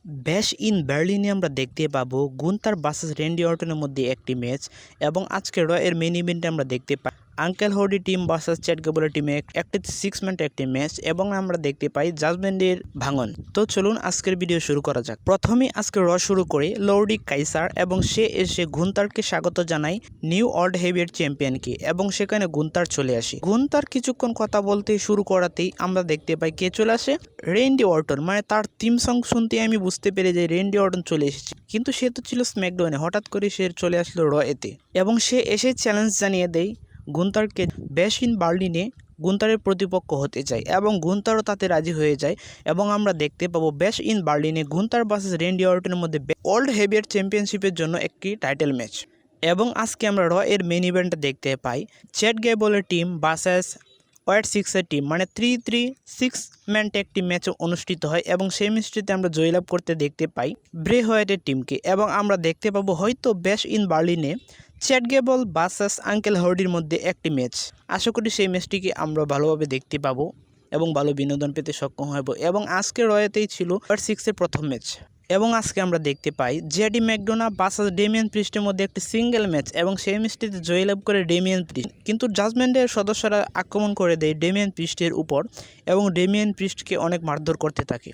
ব্যাশ ইন বার্লিনে আমরা দেখতে পাবো গুন্তার ভার্সেস রেন্ডি অর্টনের মধ্যে একটি ম্যাচ এবং আজকে র এর মেইন ইভেন্টে আমরা দেখতে পাই Uncle Howdy team versus Chad গেবলের টিমে একটি 6 ম্যান একটি ম্যাচ এবং আমরা দেখতে পাই জাজমেন্টের ভাঙন। তো চলুন আজকের ভিডিও শুরু করা যাক। প্রথমেই আজকে র শুরু করে লর্ডি কাইসার এবং সে এসে গুন্তারকে স্বাগত জানায় নিউ ওয়ার্ল্ড হেভিওয়েট চ্যাম্পিয়নকে এবং সেখানে গুন্তার চলে আসে। গুন্তার কিছুক্ষণ কথা বলতে শুরু করাতেই আমরা দেখতে পাই কে চলে আসে, রেন্ডি অর্টন। মানে তার থিম সং শুনতে আমি বুঝতে পেরে যে রেন্ডি অর্টন চলে এসেছে, কিন্তু সে তো ছিল স্ম্যাকডাউনে, হঠাৎ করে সে চলে আসলো র এতে এবং সে এসে চ্যালেঞ্জ জানিয়ে দেয় গুন্তারকে ব্যাশ ইন বার্লিনে গুন্তারের প্রতিপক্ষ হতে চায় এবং গুন্তারও তাতে রাজি হয়ে যায় এবং আমরা দেখতে পাবো ব্যাশ ইন বার্লিনে গুন্তার ভার্সেস রেন্ডি অর্টনের মধ্যে ওয়ার্ল্ড হেভিওয়েট চ্যাম্পিয়নশিপের জন্য একটি টাইটেল ম্যাচ। এবং আজকে আমরা র এর মেইন ইভেন্টে দেখতে পাই চ্যাট গেবলের টিম ভার্সেস ওয়াইট সিক্সের টিম, মানে 3-3-6 ম্যান একটি ম্যাচ অনুষ্ঠিত হয় এবং সেই ম্যাচটিতে আমরা জয়লাভ করতে দেখতে পাই ব্রে হোয়াইটের টিমকে এবং আমরা দেখতে পাবো হয়তো ব্যাশ ইন বার্লিনে চ্যাট গেবল ভার্সেস আঙ্কেল হর্ডির মধ্যে একটি ম্যাচ। আশা করি সেই ম্যাচটিকে আমরা ভালোভাবে দেখতে পাবো এবং ভালো বিনোদন পেতে সক্ষম হব। এবং আজকে রয়েতেই ছিল ওয়াইট সিক্সের প্রথম ম্যাচ এবং আজকে আমরা দেখতে পাই জেডি ম্যাকডোনা ভার্সেস ডেমিয়ান প্রিস্টের মধ্যে একটি সিঙ্গেল ম্যাচ এবং সেই ম্যাচটিতে জয়লাভ করে ডেমিয়ান প্রিস্ট, কিন্তু জাজমেন্টের সদস্যরা আক্রমণ করে দেয় ডেমিয়ান প্রিস্টের উপর এবং ডেমিয়ান প্রিস্টকে অনেক মারধর করতে থাকে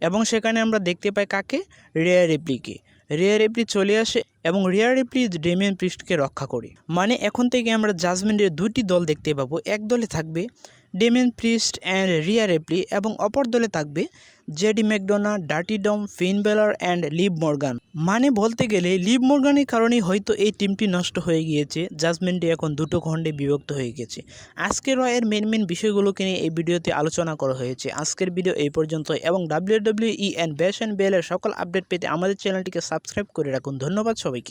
এবং সেখানে আমরা দেখতে পাই কাকে, রেয়ার রিপ্লিকে। রেয়ার রিপ্লি চলে আসে এবং রেয়ার রিপ্লি ডেমিয়ান প্রিস্টকে রক্ষা করে। মানে এখন থেকে আমরা জাজমেন্টের দুইটি দল দেখতে পাবো, এক দলে থাকবে Damian priest and rear Ripley এবং অপর দলে থাকবে জেডি ম্যাকডোনা, ডার্টি ডম, ফিন বেলার অ্যান্ড লিভ মর্গান। মানে বলতে গেলে লিভ মর্গানের কারণেই হয়তো এই টিমটি নষ্ট হয়ে গিয়েছে, জাজমেন্টে এখন দুটো খণ্ডে বিভক্ত হয়ে গেছে। আজকের রয়ের মেন বিষয়গুলোকে নিয়ে এই ভিডিওতে আলোচনা করা হয়েছে। আজকের ভিডিও এই পর্যন্ত এবং WWE অ্যান্ড ব্যাশ অ্যান্ড বেলের সকল আপডেট পেতে আমাদের চ্যানেলটিকে সাবস্ক্রাইব করে রাখুন। ধন্যবাদ সবাইকে।